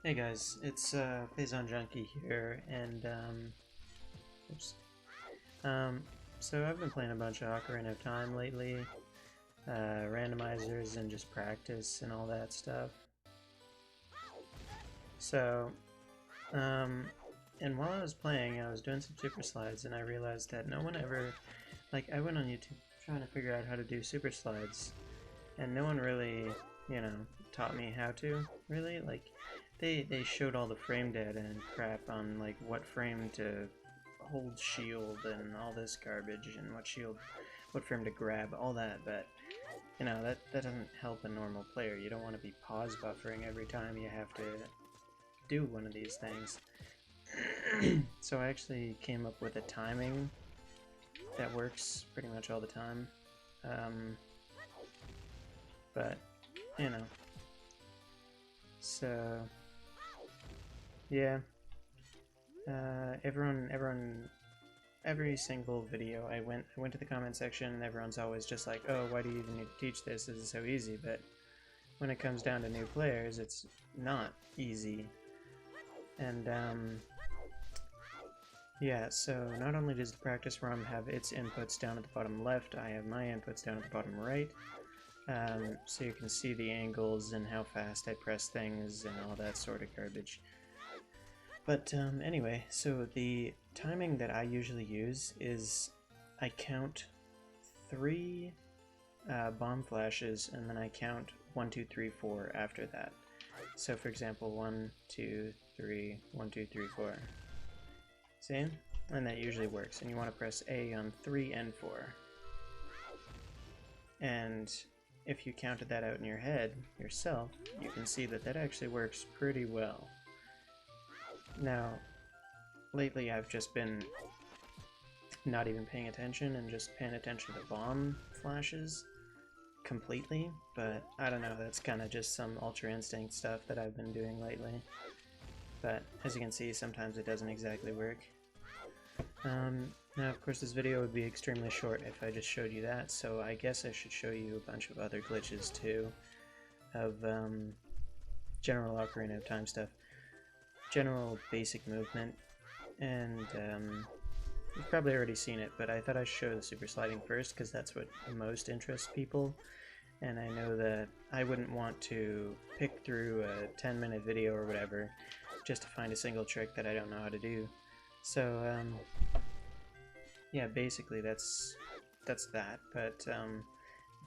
Hey guys, it's Phazon Junkie here, and oops. Um, so I've been playing a bunch of Ocarina of Time lately, randomizers and just practice and all that stuff. So, and while I was playing, I was doing some super slides, and I realized that no one ever, like, I went on YouTube trying to figure out how to do super slides, and no one really, taught me how to, really. Like, they showed all the frame data and crap on, like, what frame to hold shield and all this garbage, and what frame to grab, all that, but, that doesn't help a normal player. You don't want to be pause buffering every time you have to do one of these things. So I actually came up with a timing that works pretty much all the time. But, so, yeah, every single video I went to the comment section, and everyone's always just like, oh, why do you even need to teach this? This is so easy. But when it comes down to new players, it's not easy. And, yeah, so not only does the practice ROM have its inputs down at the bottom left, I have my inputs down at the bottom right. So you can see the angles and how fast I press things and all that sort of garbage. But anyway, so the timing that I usually use is I count 3 bomb flashes, and then I count 1, 2, 3, 4 after that. So for example, 1, 2, 3, 1, 2, 3, 4. See? And that usually works. And you want to press A on 3 and 4. And if you counted that out in your head yourself, you can see that that actually works pretty well. Now, lately I've just been not even paying attention and just paying attention to bomb flashes completely, but I don't know, that's kind of just some Ultra Instinct stuff that I've been doing lately. But as you can see, sometimes it doesn't exactly work. Now, of course, this video would be extremely short if I just showed you that, so I guess I should show you a bunch of other glitches too, of general Ocarina of Time stuff. General basic movement, and you've probably already seen it, but I thought I'd show the super sliding first because that's what most interests people, and I know that I wouldn't want to pick through a 10-minute video or whatever just to find a single trick that I don't know how to do. So yeah, basically that's that, but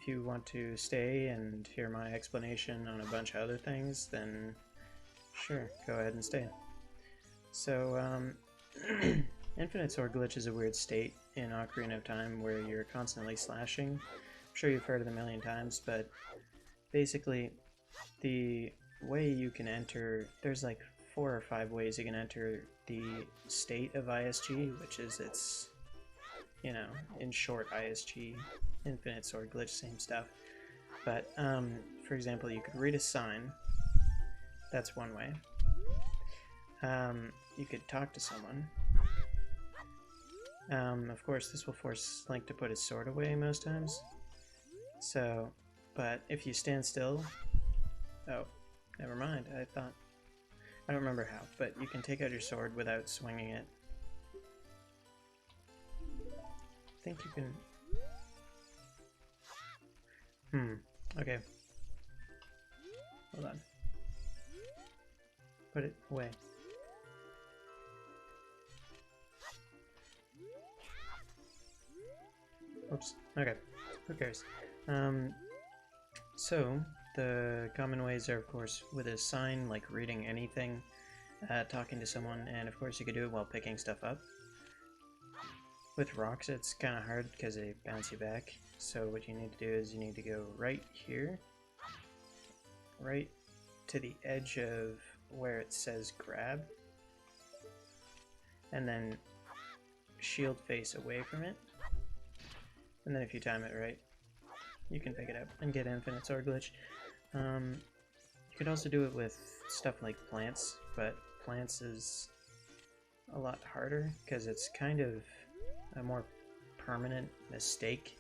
if you want to stay and hear my explanation on a bunch of other things, then sure, go ahead and stay. So, Infinite Sword Glitch is a weird state in Ocarina of Time where you're constantly slashing. I'm sure you've heard it a million times, but basically, the way you can enter, there's like 4 or 5 ways you can enter the state of ISG, which is its, in short, ISG, Infinite Sword Glitch, same stuff. But, for example, you could read a sign. That's one way. You could talk to someone. Of course, this will force Link to put his sword away most times. So, but if you stand still... Oh, never mind. I don't remember how, but you can take out your sword without swinging it. I think you can... Okay. Hold on. Put it away. Oops. Okay. Who cares? So, the common ways are, of course, with a sign, like reading anything, talking to someone, and of course you could do it while picking stuff up. With rocks, it's kind of hard because they bounce you back. So what you need to do is you need to go right here, right to the edge of where it says grab, and then shield face away from it, and then if you time it right, you can pick it up and get Infinite Sword Glitch. You could also do it with stuff like plants, but plants is a lot harder because it's kind of a more permanent mistake,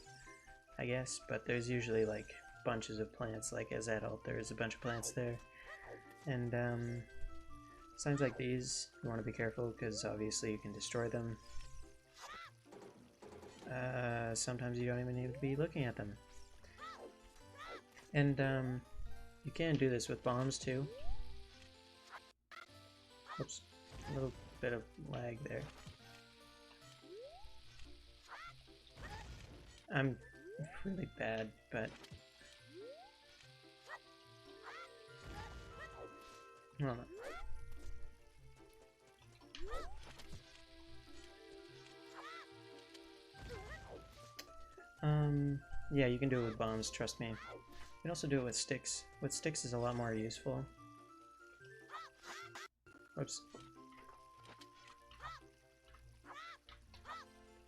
I guess, but there's usually like bunches of plants, like as adult there's a bunch of plants there. And Signs like these, you want to be careful because obviously you can destroy them. Sometimes you don't even need to be looking at them. And you can do this with bombs too. Oops, a little bit of lag there. I'm really bad, but hold on. Yeah, you can do it with bombs, trust me. You can also do it with sticks. With sticks is a lot more useful. Whoops.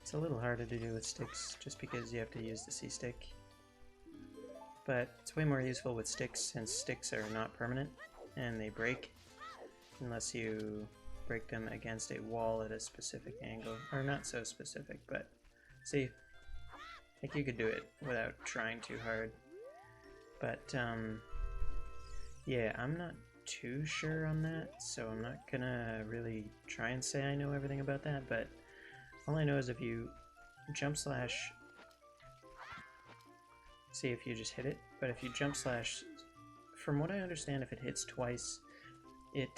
It's a little harder to do with sticks, just because you have to use the C-stick. But it's way more useful with sticks, since sticks are not permanent, and they break, unless you break them against a wall at a specific angle. Or not so specific, but see, I think you could do it without trying too hard. But, yeah, I'm not too sure on that, so I'm not gonna really try and say I know everything about that, but all I know is if you jump slash, see if you just hit it, but if you jump slash, from what I understand, if it hits twice, it,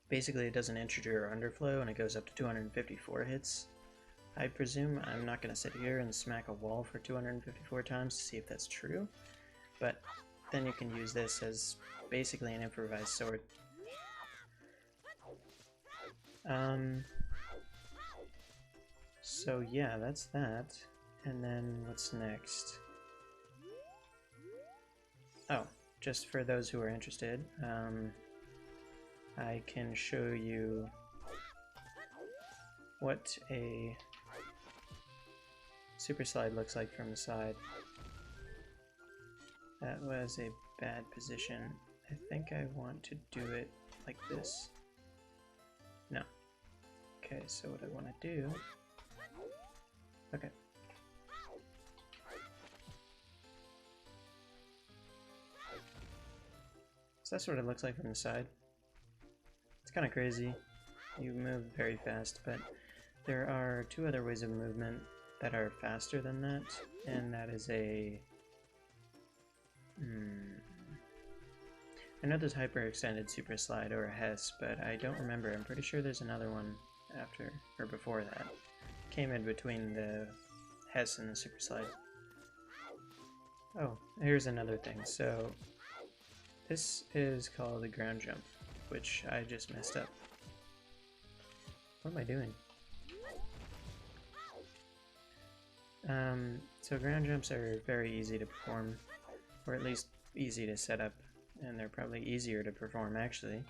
basically it does an integer underflow and it goes up to 254 hits. I presume I'm not going to sit here and smack a wall for 254 times to see if that's true, but then you can use this as basically an improvised sword. So yeah, that's that. And then what's next? Oh, just for those who are interested, I can show you what a super slide looks like from the side. That was a bad position. I think I want to do it like this. No. Okay, so what I want to do... Okay. So that's what it looks like from the side. It's kind of crazy. You move very fast, but there are two other ways of movement that are faster than that, and that is a... I know there's hyperextended super slide or a Hess, but I don't remember. I'm pretty sure there's another one after, or before that. Came in between the Hess and the super slide. Oh, here's another thing. So, this is called a ground jump, which I just messed up. What am I doing? So ground jumps are very easy to perform, or at least easy to set up, and they're probably easier to perform actually.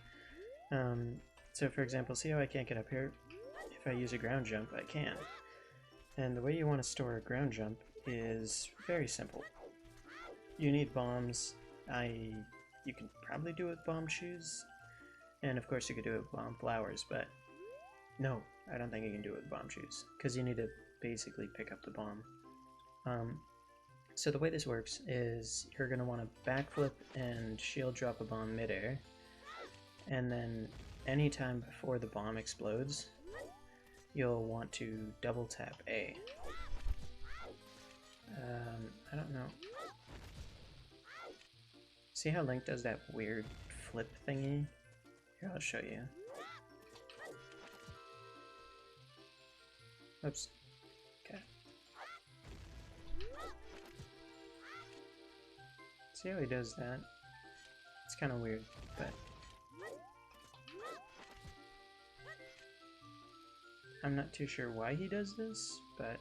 So for example, see how I can't get up here? If I use a ground jump, I can. And the way you want to store a ground jump is very simple. You need bombs. You can probably do it with bomb shoes, and of course you could do it with bomb flowers, but no, I don't think you can do it with bomb shoes, because you need to basically pick up the bomb. So the way this works is you're going to want to backflip and shield drop a bomb midair, and then anytime before the bomb explodes, you'll want to double tap A. I don't know. See how Link does that weird flip thingy? Here, I'll show you. Oops. Okay. See how he does that? It's kind of weird, but... I'm not too sure why he does this, but...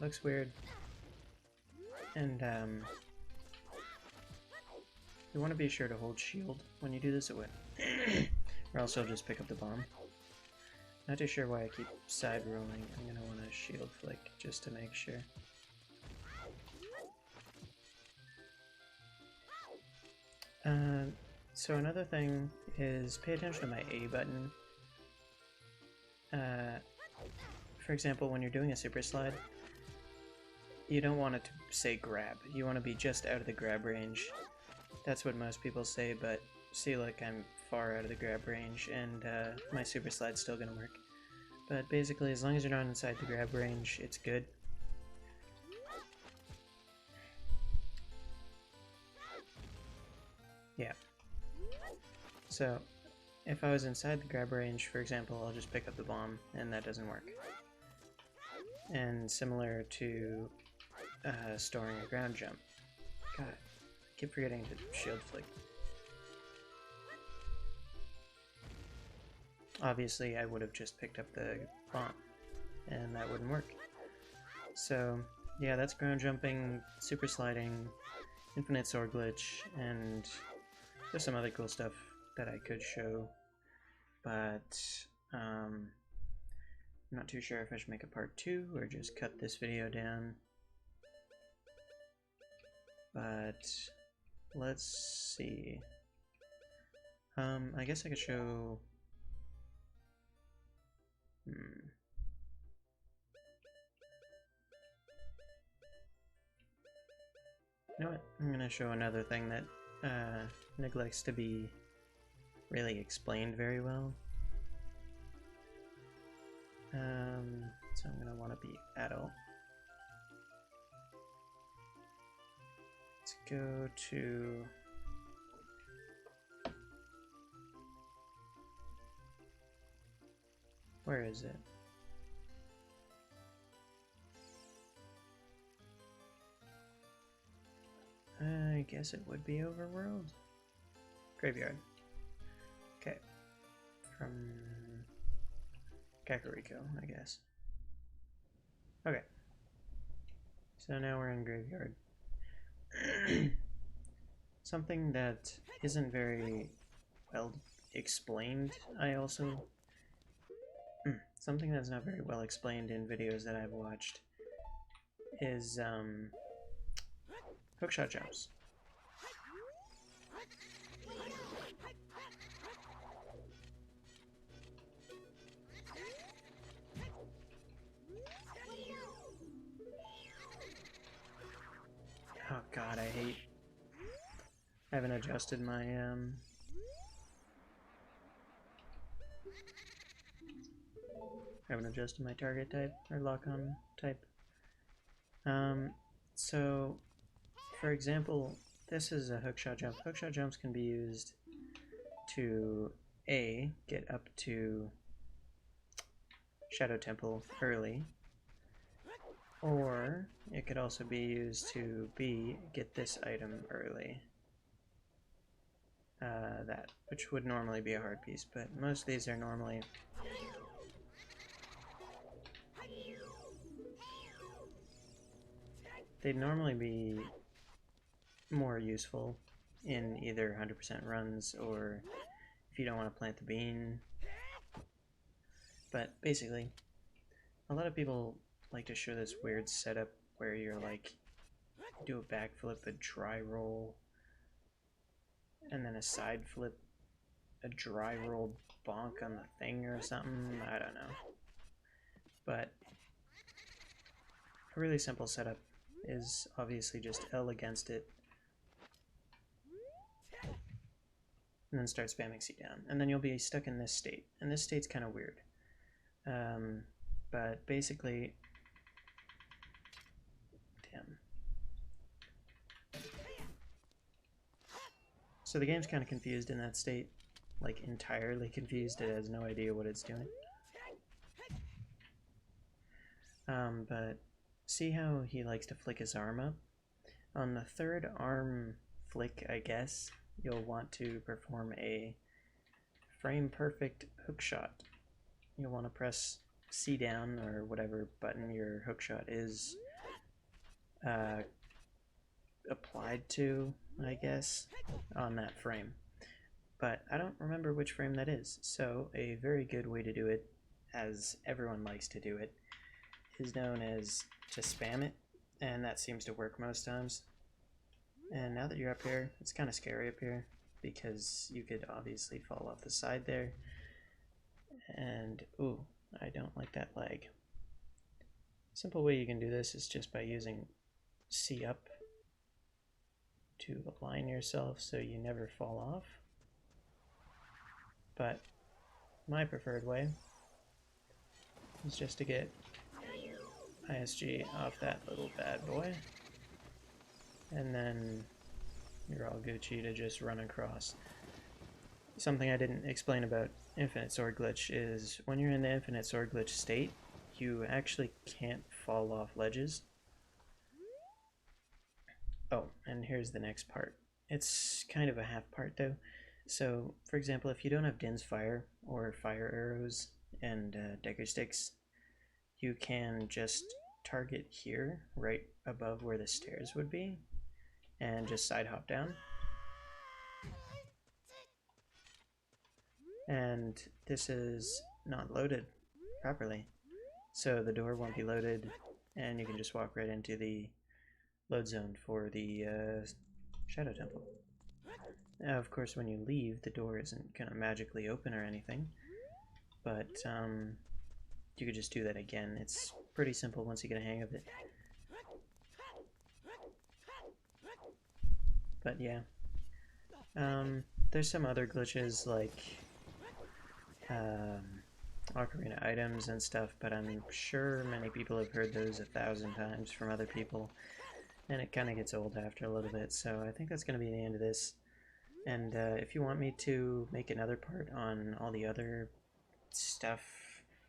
looks weird. And, you want to be sure to hold shield when you do this, or else you'll just pick up the bomb. Not too sure why I keep side rolling. I'm gonna want to shield flick just to make sure. So another thing is pay attention to my A button. For example, when you're doing a super slide, you don't want it to say grab. You want to be just out of the grab range. That's what most people say, but See, look, I'm far out of the grab range, and my super slide's still gonna work. But basically, as long as you're not inside the grab range, it's good. Yeah. So, if I was inside the grab range, for example, I'll just pick up the bomb, and that doesn't work. And similar to storing a ground jump. God, I keep forgetting to shield flick. Obviously, I would have just picked up the bomb, and that wouldn't work. So, yeah, that's ground jumping, super sliding, infinite sword glitch, and there's some other cool stuff that I could show, but I'm not too sure if I should make a part 2 or just cut this video down. But let's see. I guess I could show. You know what? I'm gonna show another thing that neglects to be really explained very well. So I'm gonna want to be adult. Let's go to where is it? I guess it would be Overworld. Graveyard. Okay. From Kakariko, I guess. Okay. So now we're in Graveyard. Something that isn't very well explained, something that's not very well explained in videos that I've watched is hookshot jumps. Oh god, I haven't adjusted my target type or lock-on type. So for example, this is a hookshot jump. Hookshot jumps can be used to A, get up to Shadow Temple early, or it could also be used to B, get this item early. That, which would normally be a hard piece, but most of these are normally they'd normally be more useful in either 100% runs or if you don't want to plant the bean. But basically, a lot of people like to show this weird setup where you're like, do a backflip, a dry roll, and then a side flip, a dry roll bonk on the thing or something. I don't know. But a really simple setup is obviously just L against it, and then start spamming C down. And then you'll be stuck in this state. And this state's kind of weird. But basically, damn. So the game's kind of confused in that state. Like entirely confused. It has no idea what it's doing. But see how he likes to flick his arm up? On the third arm flick, I guess, you'll want to perform a frame perfect hookshot. You'll want to press C down or whatever button your hookshot is applied to, I guess, on that frame. But I don't remember which frame that is, so a very good way to do it, as everyone likes to do it, is known as to spam it, and that seems to work most times. And now that you're up here, it's kind of scary up here, because you could obviously fall off the side there, and ooh, I don't like that lag. Simple way you can do this is just by using C up to align yourself so you never fall off. But my preferred way is just to get ISG off that little bad boy, and then you're all Gucci to just run across. Something I didn't explain about Infinite Sword Glitch is when you're in the Infinite Sword Glitch state, you actually can't fall off ledges. Oh, and here's the next part. It's kind of a half part though. So, for example, if you don't have Din's Fire or Fire Arrows and Dagger Sticks, you can just target here, right above where the stairs would be, and just side hop down. And this is not loaded properly, so the door won't be loaded, and you can just walk right into the load zone for the Shadow Temple. Now, of course, when you leave, the door isn't going to magically open or anything, but you could just do that again. It's pretty simple once you get a hang of it. But yeah, there's some other glitches like Ocarina items and stuff, but I'm sure many people have heard those 1,000 times from other people, and it kind of gets old after a little bit, so I think that's going to be the end of this. And if you want me to make another part on all the other stuff,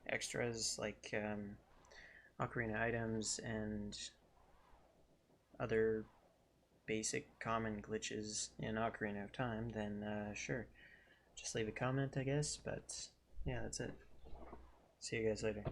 extras like Ocarina items and other basic common glitches in Ocarina of Time, then sure, just leave a comment, I guess. But yeah, that's it. See you guys later.